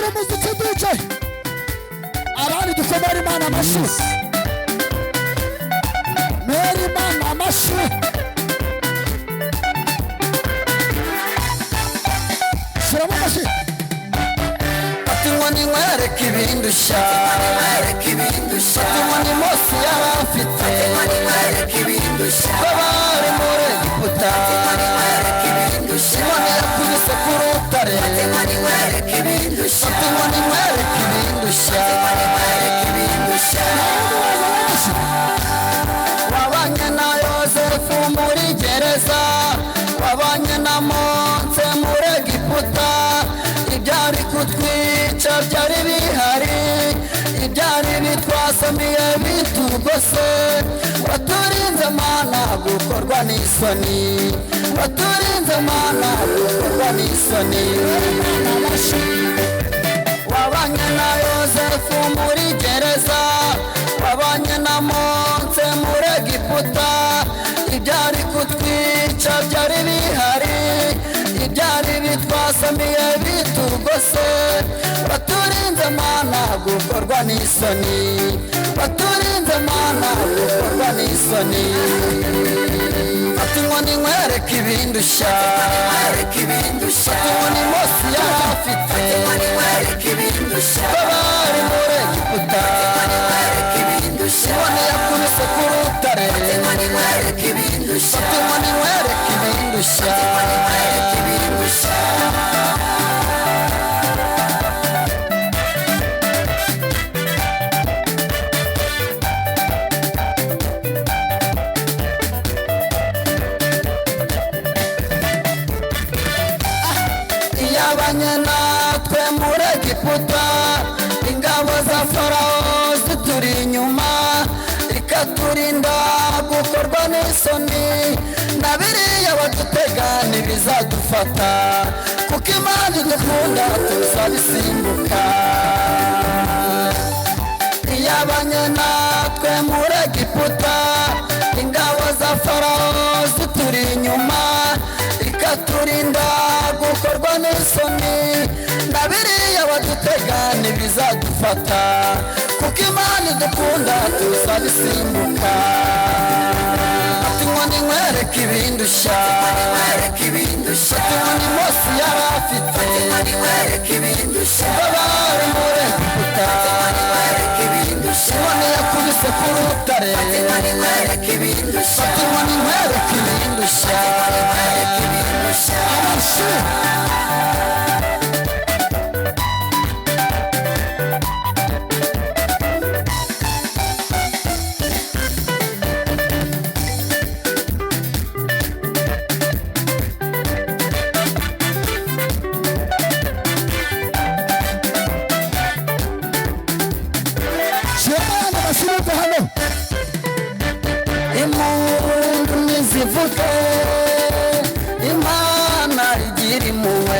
Tuzamura umuziki DJ. Abandi dukomere Imana amashyi. Meri Imana amashyi. Shyiramo amashyi. Ati inkoni nkwereke ibindusha, ati inkoni Mose yari afite, babari muri Egiputa, inkoni yakubise ku rutare, ati inkoni nkwereke ibindusha, wabanye na Yozefu muri gereza, wabanye na Mose muri Egiputa, ibyari kutwica byari bihari, ibyari bitwasamiye bitugose, waturinze Mana gukorwa n'isoni, waturinze Mana gukorwa n'isoni. Wabanye na Yozefu muri gereza, wabanye na Mose muri Egiputa, ibyari kutwica byari bihari, ibyari bitwasamiye bitugose, waturinze Mana gukorwa n'isoni, waturinze Mana gukorwa n'isoni. Ati inkoni nkwereke ibindusha, ati inkoni Mose yari afite, babari muri Egiputa, inkoni yakubise ku rutare, ati inkoni nkwereke ibindusha. Iyabanye natwe muri Egiputa, ingabo za Farawo zituri inyuma, ikaturinda gukorwa n'isoni, na biriya badutega ntibizadufata, kuko Imana idukunda tuzabisimbuka. Iyabanye natwe muri Egiputa, ingabo za Farawo zituri inyuma, ikaturinda gukorwa n'isoni, na biriya badutega ntibizadufata, kuko Imana idukunda tuzabisimbuka. Ati inkoni nkwereke ibindusha, ati inkoni Mose yari afite, babari muri Egiputa, inkoni yakubise ku rutare, ati inkoni nkwereke ibindusha. Impundu nizivuge, Imana igira impuhwe,